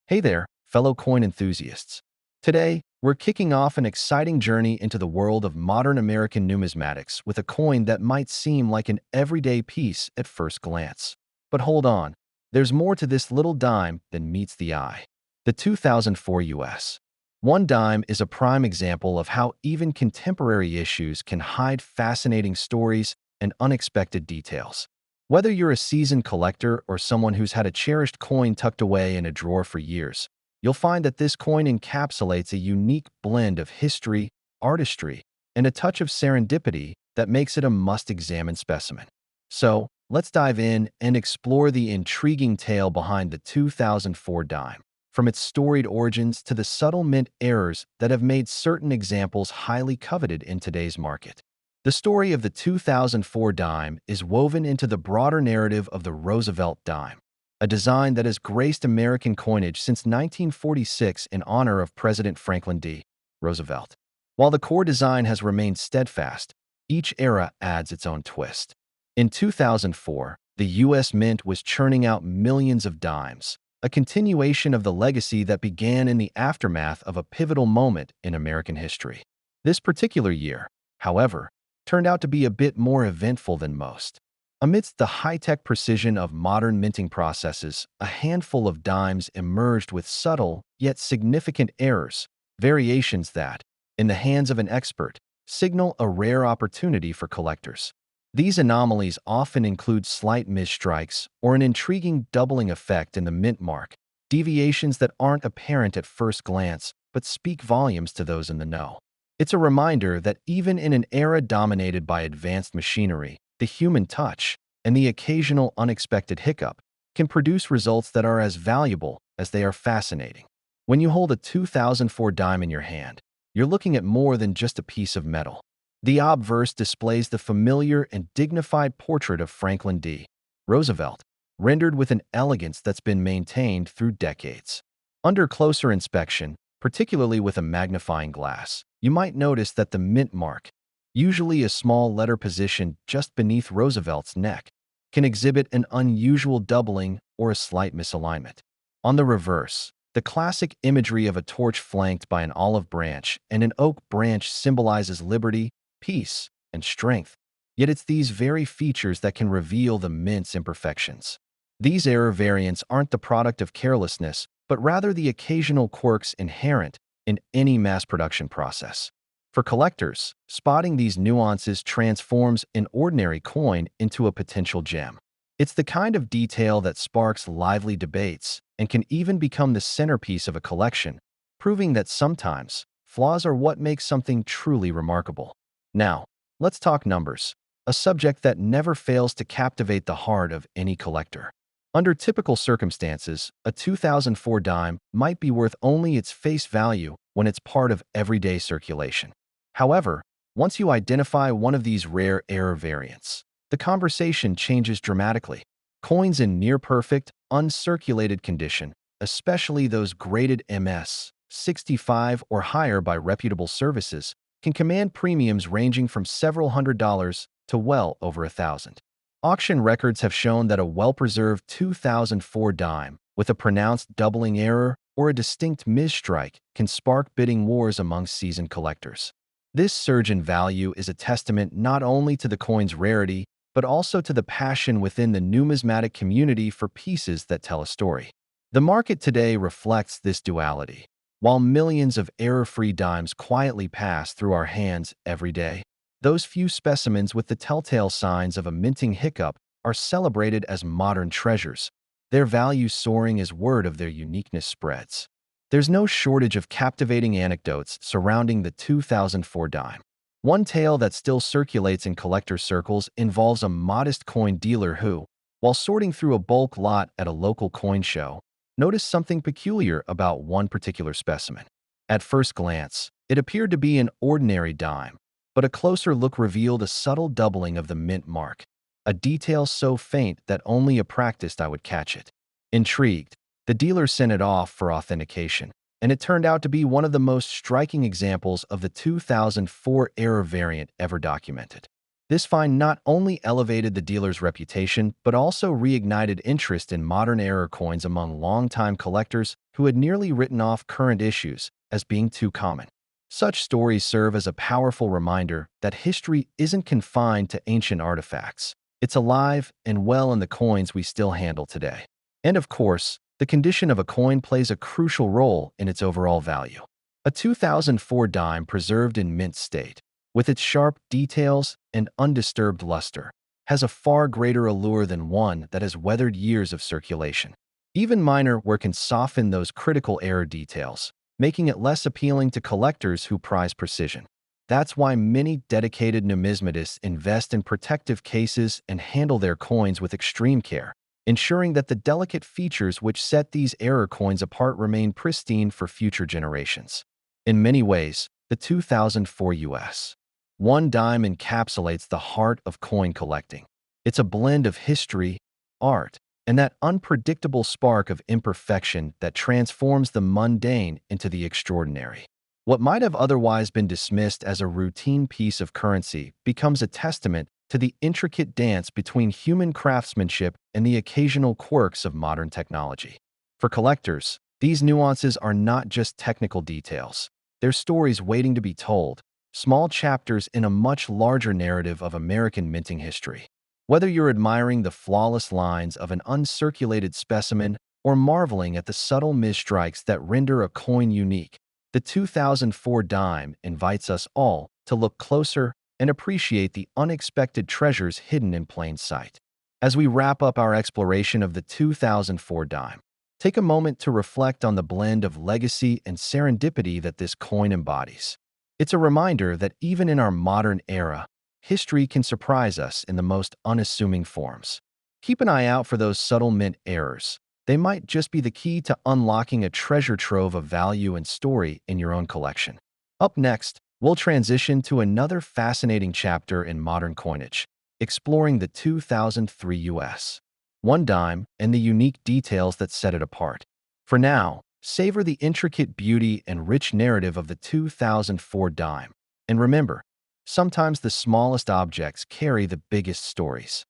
Hey there, fellow coin enthusiasts. Today, we're kicking off an exciting journey into the world of modern American numismatics with a coin that might seem like an everyday piece at first glance. But hold on, there's more to this little dime than meets the eye. The 2004 US. One dime is a prime example of how even contemporary issues can hide fascinating stories and unexpected details. Whether you're a seasoned collector or someone who's had a cherished coin tucked away in a drawer for years, you'll find that this coin encapsulates a unique blend of history, artistry, and a touch of serendipity that makes it a must-examine specimen. So, let's dive in and explore the intriguing tale behind the 2004 dime, from its storied origins to the subtle mint errors that have made certain examples highly coveted in today's market. The story of the 2004 dime is woven into the broader narrative of the Roosevelt dime, a design that has graced American coinage since 1946 in honor of President Franklin D. Roosevelt. While the core design has remained steadfast, each era adds its own twist. In 2004, the U.S. Mint was churning out millions of dimes, a continuation of the legacy that began in the aftermath of a pivotal moment in American history. This particular year, however, turned out to be a bit more eventful than most. Amidst the high-tech precision of modern minting processes, a handful of dimes emerged with subtle yet significant errors, variations that, in the hands of an expert, signal a rare opportunity for collectors. These anomalies often include slight misstrikes or an intriguing doubling effect in the mint mark, deviations that aren't apparent at first glance but speak volumes to those in the know. It's a reminder that even in an era dominated by advanced machinery, the human touch and the occasional unexpected hiccup can produce results that are as valuable as they are fascinating. When you hold a 2004 dime in your hand, you're looking at more than just a piece of metal. The obverse displays the familiar and dignified portrait of Franklin D. Roosevelt, rendered with an elegance that's been maintained through decades. Under closer inspection, particularly with a magnifying glass, you might notice that the mint mark, usually a small letter positioned just beneath Roosevelt's neck, can exhibit an unusual doubling or a slight misalignment. On the reverse, the classic imagery of a torch flanked by an olive branch and an oak branch symbolizes liberty, peace, and strength. Yet it's these very features that can reveal the mint's imperfections. These error variants aren't the product of carelessness, but rather the occasional quirks inherent in any mass production process. For collectors, spotting these nuances transforms an ordinary coin into a potential gem. It's the kind of detail that sparks lively debates and can even become the centerpiece of a collection, proving that sometimes flaws are what makes something truly remarkable. Now, let's talk numbers, a subject that never fails to captivate the heart of any collector. Under typical circumstances, a 2004 dime might be worth only its face value when it's part of everyday circulation. However, once you identify one of these rare error variants, the conversation changes dramatically. Coins in near-perfect, uncirculated condition, especially those graded MS 65 or higher by reputable services, can command premiums ranging from several $100s to well over $1,000. Auction records have shown that a well-preserved 2004 dime with a pronounced doubling error or a distinct misstrike can spark bidding wars among seasoned collectors. This surge in value is a testament not only to the coin's rarity, but also to the passion within the numismatic community for pieces that tell a story. The market today reflects this duality. While millions of error-free dimes quietly pass through our hands every day, those few specimens with the telltale signs of a minting hiccup are celebrated as modern treasures, their value soaring as word of their uniqueness spreads. There's no shortage of captivating anecdotes surrounding the 2004 dime. One tale that still circulates in collector circles involves a modest coin dealer who, while sorting through a bulk lot at a local coin show, noticed something peculiar about one particular specimen. At first glance, it appeared to be an ordinary dime, but a closer look revealed a subtle doubling of the mint mark, a detail so faint that only a practiced eye would catch it. Intrigued, the dealer sent it off for authentication, and it turned out to be one of the most striking examples of the 2004 error variant ever documented. This find not only elevated the dealer's reputation, but also reignited interest in modern era coins among longtime collectors who had nearly written off current issues as being too common. Such stories serve as a powerful reminder that history isn't confined to ancient artifacts. It's alive and well in the coins we still handle today. And of course, the condition of a coin plays a crucial role in its overall value. A 2004 dime preserved in mint state, with its sharp details and undisturbed luster, has a far greater allure than one that has weathered years of circulation. Even minor wear can soften those critical error details, making it less appealing to collectors who prize precision. That's why many dedicated numismatists invest in protective cases and handle their coins with extreme care, ensuring that the delicate features which set these error coins apart remain pristine for future generations. In many ways, the 2004 US one dime encapsulates the heart of coin collecting. It's a blend of history, art, and that unpredictable spark of imperfection that transforms the mundane into the extraordinary. What might have otherwise been dismissed as a routine piece of currency becomes a testament to the intricate dance between human craftsmanship and the occasional quirks of modern technology. For collectors, these nuances are not just technical details. They're stories waiting to be told, small chapters in a much larger narrative of American minting history. Whether you're admiring the flawless lines of an uncirculated specimen or marveling at the subtle misstrikes that render a coin unique, the 2004 dime invites us all to look closer and appreciate the unexpected treasures hidden in plain sight. As we wrap up our exploration of the 2004 dime, take a moment to reflect on the blend of legacy and serendipity that this coin embodies. It's a reminder that even in our modern era, history can surprise us in the most unassuming forms. Keep an eye out for those subtle mint errors. They might just be the key to unlocking a treasure trove of value and story in your own collection. Up next, we'll transition to another fascinating chapter in modern coinage, exploring the 2003 US one dime and the unique details that set it apart. For now, savor the intricate beauty and rich narrative of the 2004 dime. And remember, sometimes the smallest objects carry the biggest stories.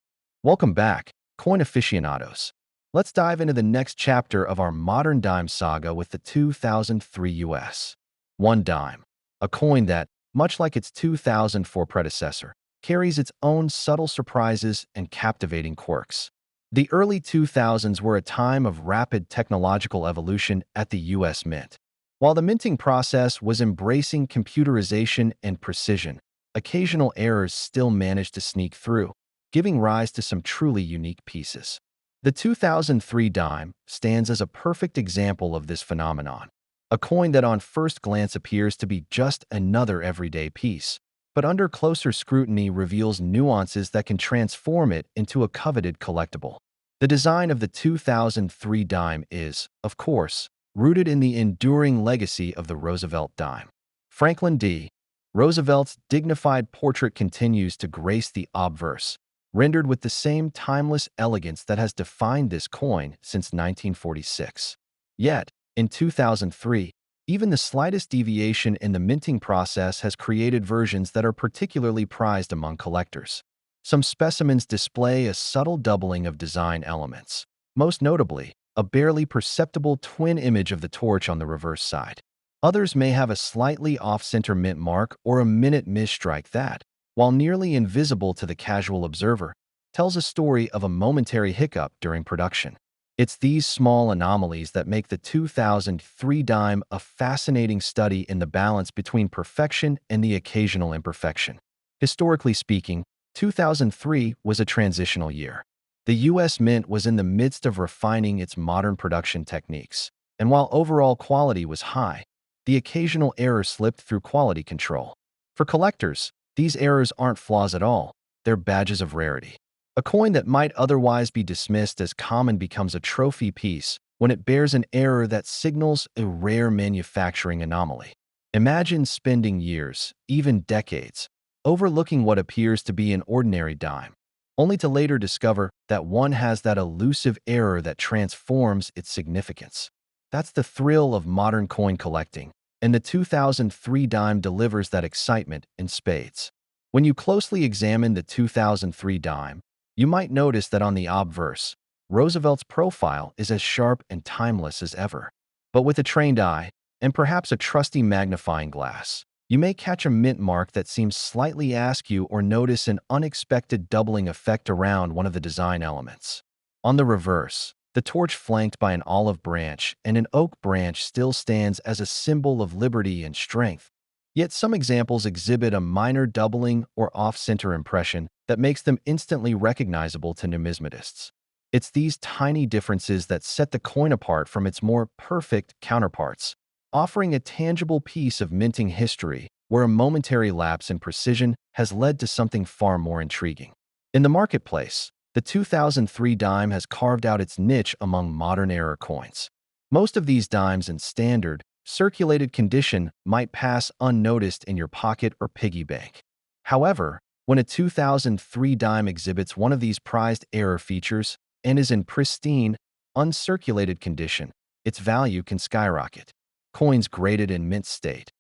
Welcome back, coin aficionados. Let's dive into the next chapter of our modern dime saga with the 2003 US one dime, a coin that, much like its 2004 predecessor, carries its own subtle surprises and captivating quirks. The early 2000s were a time of rapid technological evolution at the US Mint. While the minting process was embracing computerization and precision, occasional errors still managed to sneak through, giving rise to some truly unique pieces. The 2003 dime stands as a perfect example of this phenomenon, a coin that on first glance appears to be just another everyday piece, but under closer scrutiny reveals nuances that can transform it into a coveted collectible. The design of the 2003 dime is, of course, rooted in the enduring legacy of the Roosevelt dime. Franklin D. Roosevelt's dignified portrait continues to grace the obverse, rendered with the same timeless elegance that has defined this coin since 1946. Yet, in 2003, even the slightest deviation in the minting process has created versions that are particularly prized among collectors. Some specimens display a subtle doubling of design elements, most notably, a barely perceptible twin image of the torch on the reverse side. Others may have a slightly off-center mint mark or a minute misstrike that, while nearly invisible to the casual observer, tells a story of a momentary hiccup during production. It's these small anomalies that make the 2003 dime a fascinating study in the balance between perfection and the occasional imperfection. Historically speaking, 2003 was a transitional year. The US Mint was in the midst of refining its modern production techniques, and while overall quality was high, the occasional error slipped through quality control. For collectors, these errors aren't flaws at all, they're badges of rarity. A coin that might otherwise be dismissed as common becomes a trophy piece when it bears an error that signals a rare manufacturing anomaly. Imagine spending years, even decades, overlooking what appears to be an ordinary dime, only to later discover that one has that elusive error that transforms its significance. That's the thrill of modern coin collecting, and the 2003 dime delivers that excitement in spades. When you closely examine the 2003 dime, you might notice that on the obverse, Roosevelt's profile is as sharp and timeless as ever. But with a trained eye, and perhaps a trusty magnifying glass, you may catch a mint mark that seems slightly askew or notice an unexpected doubling effect around one of the design elements. On the reverse, the torch flanked by an olive branch and an oak branch still stands as a symbol of liberty and strength. Yet some examples exhibit a minor doubling or off-center impression that makes them instantly recognizable to numismatists. It's these tiny differences that set the coin apart from its more perfect counterparts, offering a tangible piece of minting history where a momentary lapse in precision has led to something far more intriguing. In the marketplace, the 2003 dime has carved out its niche among modern era coins. Most of these dimes in standard, circulated condition might pass unnoticed in your pocket or piggy bank. However, when a 2003 dime exhibits one of these prized error features and is in pristine, uncirculated condition, its value can skyrocket. Coins graded in mint state,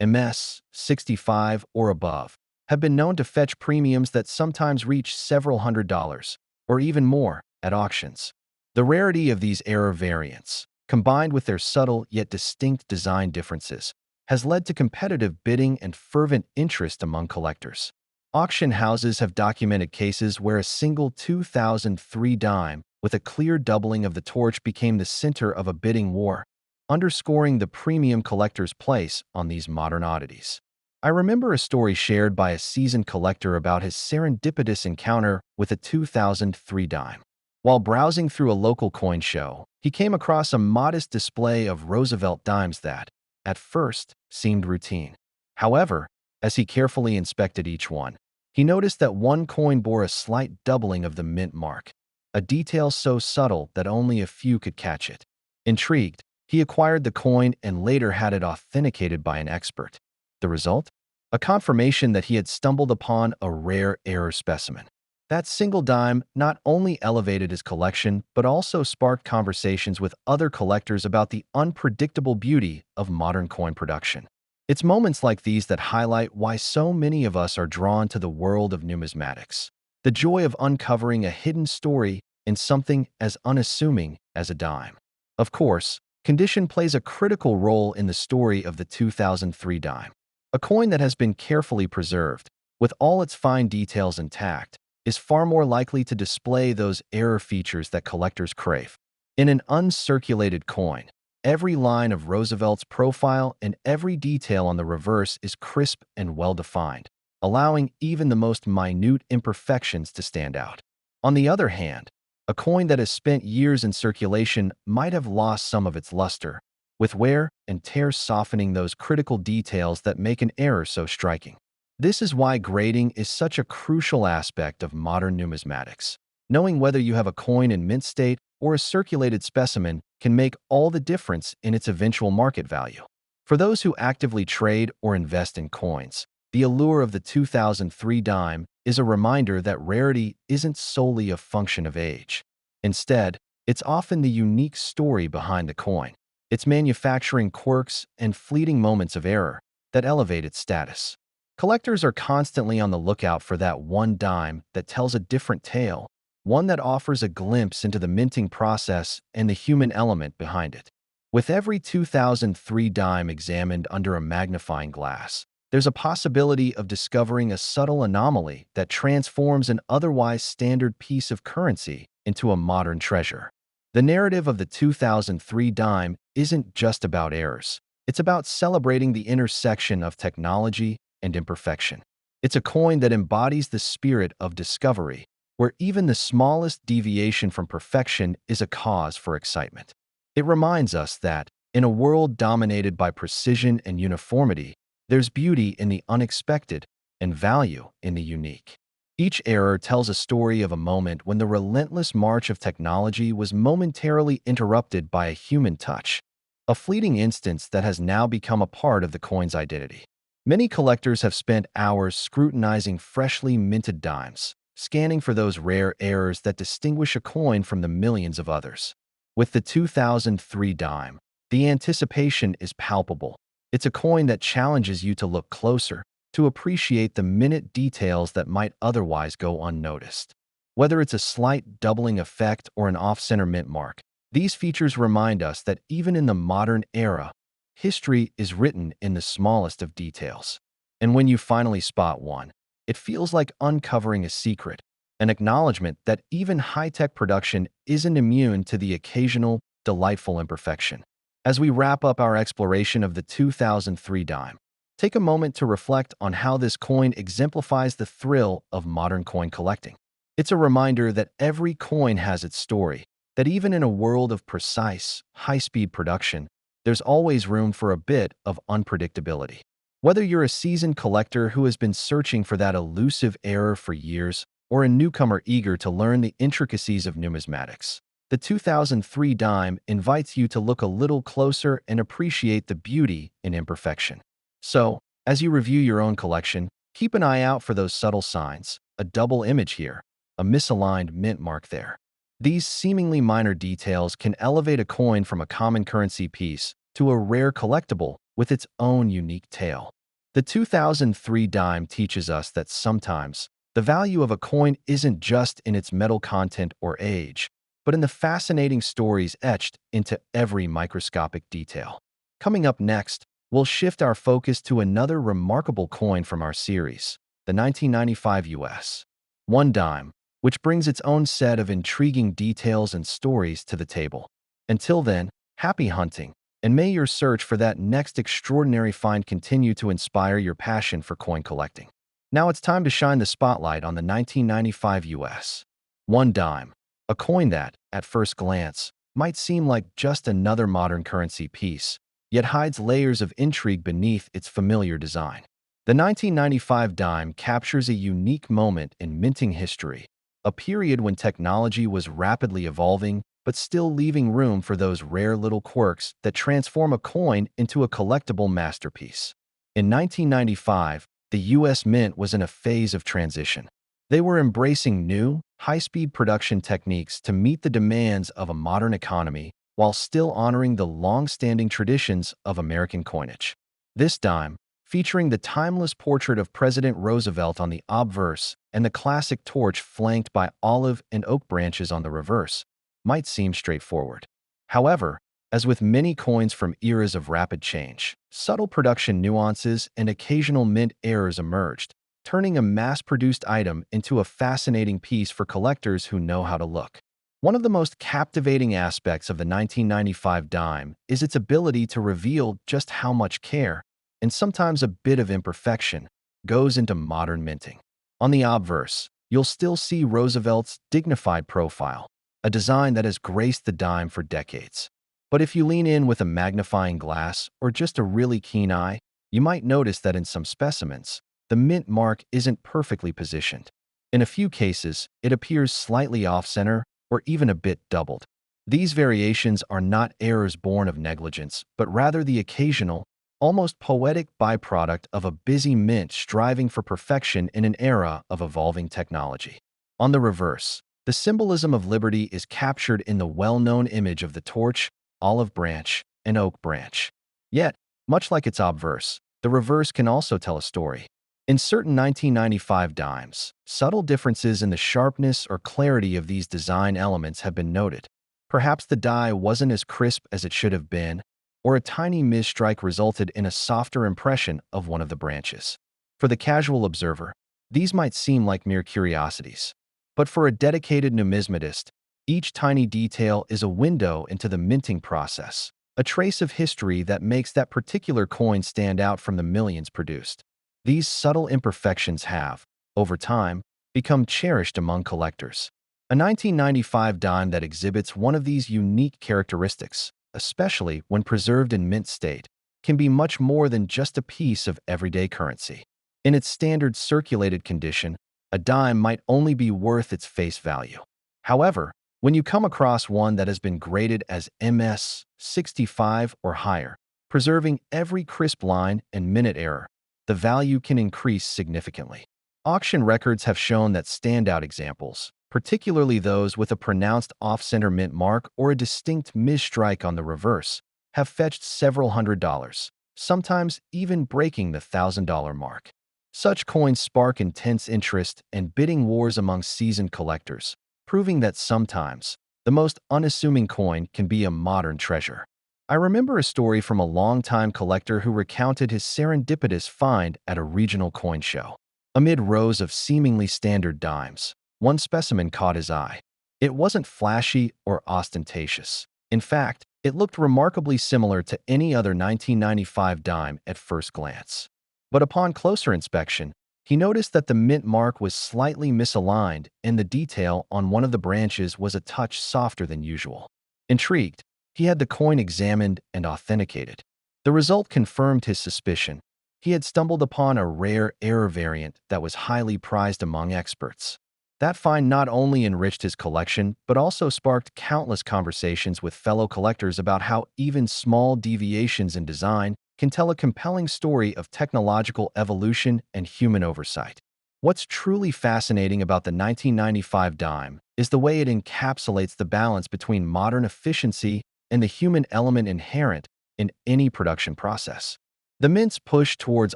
MS 65 or above, have been known to fetch premiums that sometimes reach several $100s, or even more, at auctions. The rarity of these error variants, combined with their subtle yet distinct design differences, has led to competitive bidding and fervent interest among collectors. Auction houses have documented cases where a single 2003 dime with a clear doubling of the torch became the center of a bidding war, underscoring the premium collector's place on these modern oddities. I remember a story shared by a seasoned collector about his serendipitous encounter with a 2003 dime. While browsing through a local coin show, he came across a modest display of Roosevelt dimes that, at first, seemed routine. However, as he carefully inspected each one, he noticed that one coin bore a slight doubling of the mint mark, a detail so subtle that only a few could catch it. Intrigued, he acquired the coin and later had it authenticated by an expert. The result? A confirmation that he had stumbled upon a rare error specimen. That single dime not only elevated his collection, but also sparked conversations with other collectors about the unpredictable beauty of modern coin production. It's moments like these that highlight why so many of us are drawn to the world of numismatics. The joy of uncovering a hidden story in something as unassuming as a dime. Of course, condition plays a critical role in the story of the 2003 dime. A coin that has been carefully preserved, with all its fine details intact, is far more likely to display those error features that collectors crave. In an uncirculated coin, every line of Roosevelt's profile and every detail on the reverse is crisp and well-defined, allowing even the most minute imperfections to stand out. On the other hand, a coin that has spent years in circulation might have lost some of its luster, with wear and tear softening those critical details that make an error so striking. This is why grading is such a crucial aspect of modern numismatics. Knowing whether you have a coin in mint state or a circulated specimen can make all the difference in its eventual market value. For those who actively trade or invest in coins, the allure of the 2003 dime is a reminder that rarity isn't solely a function of age. Instead, it's often the unique story behind the coin, its manufacturing quirks and fleeting moments of error that elevate its status. Collectors are constantly on the lookout for that one dime that tells a different tale, one that offers a glimpse into the minting process and the human element behind it. With every 2003 dime examined under a magnifying glass, there's a possibility of discovering a subtle anomaly that transforms an otherwise standard piece of currency into a modern treasure. The narrative of the 2003 dime isn't just about errors. It's about celebrating the intersection of technology and imperfection. It's a coin that embodies the spirit of discovery, where even the smallest deviation from perfection is a cause for excitement. It reminds us that, in a world dominated by precision and uniformity, there's beauty in the unexpected and value in the unique. Each error tells a story of a moment when the relentless march of technology was momentarily interrupted by a human touch, a fleeting instance that has now become a part of the coin's identity. Many collectors have spent hours scrutinizing freshly minted dimes, scanning for those rare errors that distinguish a coin from the millions of others. With the 2003 dime, the anticipation is palpable. It's a coin that challenges you to look closer, to appreciate the minute details that might otherwise go unnoticed. Whether it's a slight doubling effect or an off-center mint mark, these features remind us that even in the modern era, history is written in the smallest of details. And when you finally spot one, it feels like uncovering a secret, an acknowledgement that even high-tech production isn't immune to the occasional, delightful imperfection. As we wrap up our exploration of the 2003 dime, take a moment to reflect on how this coin exemplifies the thrill of modern coin collecting. It's a reminder that every coin has its story, that even in a world of precise, high-speed production, there's always room for a bit of unpredictability. Whether you're a seasoned collector who has been searching for that elusive error for years, or a newcomer eager to learn the intricacies of numismatics, the 2003 dime invites you to look a little closer and appreciate the beauty in imperfection. So, as you review your own collection, keep an eye out for those subtle signs, a double image here, a misaligned mint mark there. These seemingly minor details can elevate a coin from a common currency piece to a rare collectible with its own unique tale. The 2003 dime teaches us that sometimes the value of a coin isn't just in its metal content or age, but in the fascinating stories etched into every microscopic detail. Coming up next, we'll shift our focus to another remarkable coin from our series, the 1995 US 1 dime, which brings its own set of intriguing details and stories to the table. Until then, happy hunting, and may your search for that next extraordinary find continue to inspire your passion for coin collecting. Now it's time to shine the spotlight on the 1995 US 1 dime, a coin that, at first glance, might seem like just another modern currency piece, yet hides layers of intrigue beneath its familiar design. The 1995 dime captures a unique moment in minting history, a period when technology was rapidly evolving but still leaving room for those rare little quirks that transform a coin into a collectible masterpiece. In 1995, the U.S. Mint was in a phase of transition. They were embracing new, high-speed production techniques to meet the demands of a modern economy while still honoring the long-standing traditions of American coinage. This dime, featuring the timeless portrait of President Roosevelt on the obverse and the classic torch flanked by olive and oak branches on the reverse, might seem straightforward. However, as with many coins from eras of rapid change, subtle production nuances and occasional mint errors emerged, turning a mass-produced item into a fascinating piece for collectors who know how to look. One of the most captivating aspects of the 1995 dime is its ability to reveal just how much care, and sometimes a bit of imperfection, goes into modern minting. On the obverse, you'll still see Roosevelt's dignified profile, a design that has graced the dime for decades. But if you lean in with a magnifying glass or just a really keen eye, you might notice that in some specimens, the mint mark isn't perfectly positioned. In a few cases, it appears slightly off-center or even a bit doubled. These variations are not errors born of negligence, but rather the occasional, almost poetic byproduct of a busy mint striving for perfection in an era of evolving technology. On the reverse, the symbolism of liberty is captured in the well-known image of the torch, olive branch, and oak branch. Yet, much like its obverse, the reverse can also tell a story. In certain 1995 dimes, subtle differences in the sharpness or clarity of these design elements have been noted. Perhaps the die wasn't as crisp as it should have been, or a tiny misstrike resulted in a softer impression of one of the branches. For the casual observer, these might seem like mere curiosities. But for a dedicated numismatist, each tiny detail is a window into the minting process, a trace of history that makes that particular coin stand out from the millions produced. These subtle imperfections have, over time, become cherished among collectors. A 1995 dime that exhibits one of these unique characteristics, especially when preserved in mint state, can be much more than just a piece of everyday currency. In its standard circulated condition, a dime might only be worth its face value. However, when you come across one that has been graded as MS 65 or higher, preserving every crisp line and minute error, the value can increase significantly. Auction records have shown that standout examples, particularly those with a pronounced off-center mint mark or a distinct misstrike on the reverse, have fetched several $100s, sometimes even breaking the $1,000 mark. Such coins spark intense interest and bidding wars among seasoned collectors, proving that sometimes the most unassuming coin can be a modern treasure. I remember a story from a longtime collector who recounted his serendipitous find at a regional coin show. Amid rows of seemingly standard dimes, one specimen caught his eye. It wasn't flashy or ostentatious. In fact, it looked remarkably similar to any other 1995 dime at first glance. But upon closer inspection, he noticed that the mint mark was slightly misaligned and the detail on one of the branches was a touch softer than usual. Intrigued, he had the coin examined and authenticated. The result confirmed his suspicion. He had stumbled upon a rare error variant that was highly prized among experts. That find not only enriched his collection, but also sparked countless conversations with fellow collectors about how even small deviations in design can tell a compelling story of technological evolution and human oversight. What's truly fascinating about the 1995 dime is the way it encapsulates the balance between modern efficiency and the human element inherent in any production process. The mint's push towards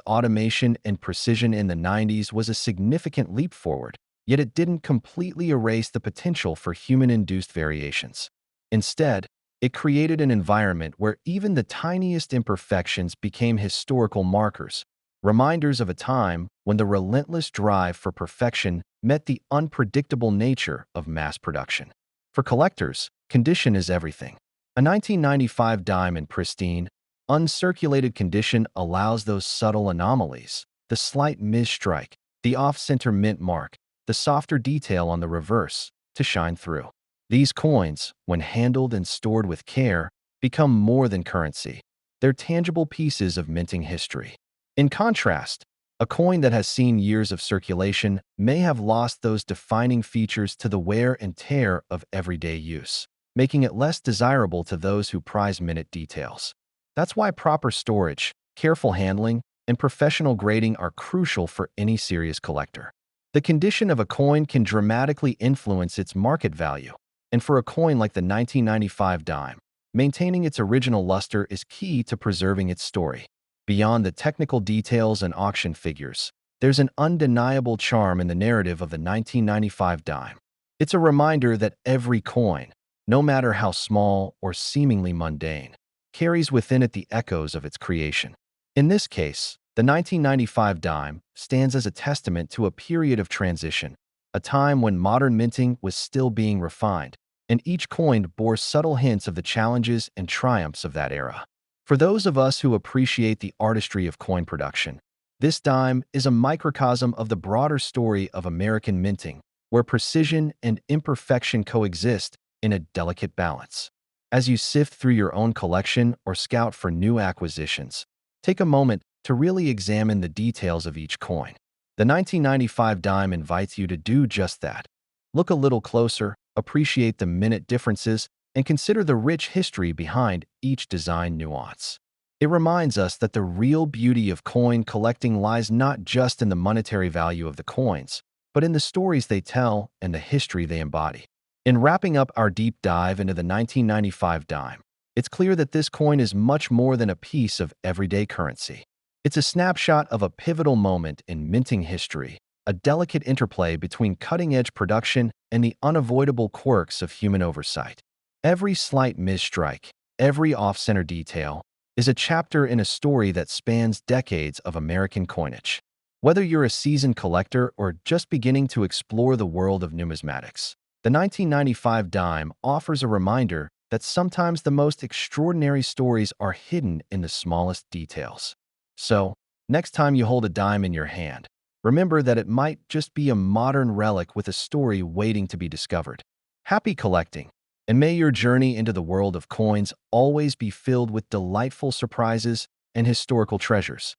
automation and precision in the 90s was a significant leap forward, yet it didn't completely erase the potential for human-induced variations. Instead, it created an environment where even the tiniest imperfections became historical markers, reminders of a time when the relentless drive for perfection met the unpredictable nature of mass production. For collectors, condition is everything. A 1995 dime in pristine, uncirculated condition allows those subtle anomalies, the slight misstrike, the off-center mint mark, the softer detail on the reverse, to shine through. These coins, when handled and stored with care, become more than currency. They're tangible pieces of minting history. In contrast, a coin that has seen years of circulation may have lost those defining features to the wear and tear of everyday use, making it less desirable to those who prize minute details. That's why proper storage, careful handling, and professional grading are crucial for any serious collector. The condition of a coin can dramatically influence its market value, and for a coin like the 1995 dime, maintaining its original luster is key to preserving its story. Beyond the technical details and auction figures, there's an undeniable charm in the narrative of the 1995 dime. It's a reminder that every coin, no matter how small or seemingly mundane, carries within it the echoes of its creation. In this case, the 1995 dime stands as a testament to a period of transition, a time when modern minting was still being refined, and each coin bore subtle hints of the challenges and triumphs of that era. For those of us who appreciate the artistry of coin production, this dime is a microcosm of the broader story of American minting, where precision and imperfection coexist in a delicate balance. As you sift through your own collection or scout for new acquisitions, take a moment to really examine the details of each coin. The 1995 dime invites you to do just that. Look a little closer, appreciate the minute differences, and consider the rich history behind each design nuance. It reminds us that the real beauty of coin collecting lies not just in the monetary value of the coins, but in the stories they tell and the history they embody. In wrapping up our deep dive into the 1995 dime, it's clear that this coin is much more than a piece of everyday currency. It's a snapshot of a pivotal moment in minting history, a delicate interplay between cutting-edge production and the unavoidable quirks of human oversight. Every slight misstrike, every off-center detail, is a chapter in a story that spans decades of American coinage. Whether you're a seasoned collector or just beginning to explore the world of numismatics, the 1995 dime offers a reminder that sometimes the most extraordinary stories are hidden in the smallest details. So, next time you hold a dime in your hand, remember that it might just be a modern relic with a story waiting to be discovered. Happy collecting, and may your journey into the world of coins always be filled with delightful surprises and historical treasures.